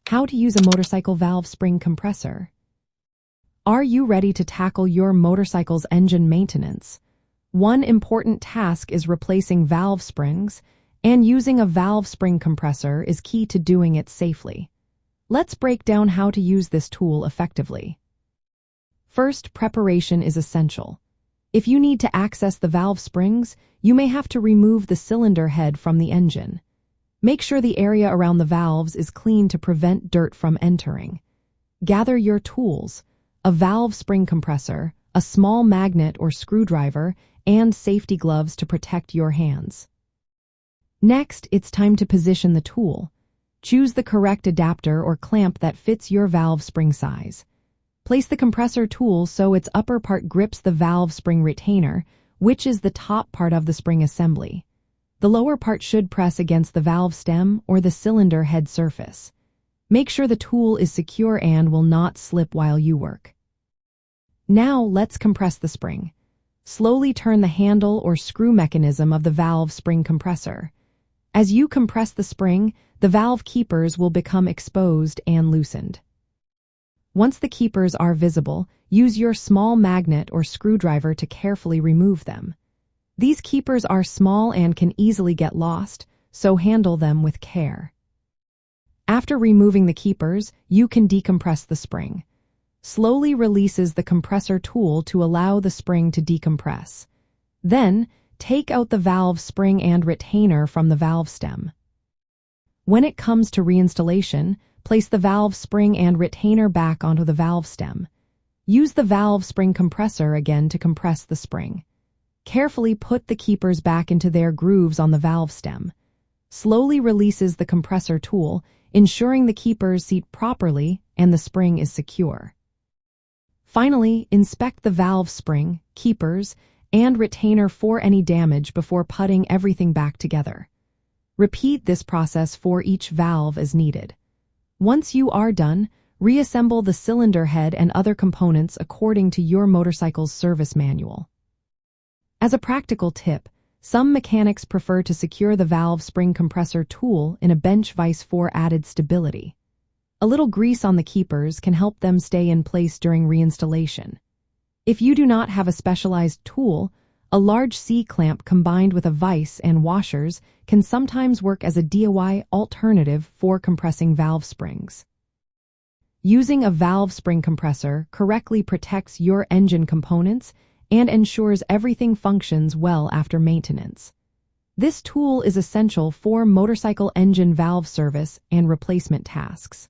How to use a motorcycle valve spring compressor. Are you ready to tackle your motorcycle's engine maintenance? One important task is replacing valve springs, and using a valve spring compressor is key to doing it safely. Let's break down how to use this tool effectively. First, preparation is essential. If you need to access the valve springs, you may have to remove the cylinder head from the engine. Make sure the area around the valves is clean to prevent dirt from entering. Gather your tools: a valve spring compressor, a small magnet or screwdriver, and safety gloves to protect your hands. Next, it's time to position the tool. Choose the correct adapter or clamp that fits your valve spring size. Place the compressor tool so its upper part grips the valve spring retainer, which is the top part of the spring assembly. The lower part should press against the valve stem or the cylinder head surface. Make sure the tool is secure and will not slip while you work. Now let's compress the spring. Slowly turn the handle or screw mechanism of the valve spring compressor. As you compress the spring, the valve keepers will become exposed and loosened. Once the keepers are visible, use your small magnet or screwdriver to carefully remove them. These keepers are small and can easily get lost, so handle them with care. After removing the keepers, you can decompress the spring. Slowly releases the compressor tool to allow the spring to decompress. Then, take out the valve spring and retainer from the valve stem. When it comes to reinstallation, place the valve spring and retainer back onto the valve stem. Use the valve spring compressor again to compress the spring. Carefully put the keepers back into their grooves on the valve stem. Slowly releases the compressor tool, ensuring the keepers seat properly and the spring is secure. Finally, inspect the valve spring, keepers, and retainer for any damage before putting everything back together. Repeat this process for each valve as needed. Once you are done, reassemble the cylinder head and other components according to your motorcycle's service manual. As a practical tip, some mechanics prefer to secure the valve spring compressor tool in a bench vise for added stability. A little grease on the keepers can help them stay in place during reinstallation. If you do not have a specialized tool, a large C-clamp combined with a vise and washers can sometimes work as a DIY alternative for compressing valve springs. Using a valve spring compressor correctly protects your engine components and ensures everything functions well after maintenance. This tool is essential for motorcycle engine valve service and replacement tasks.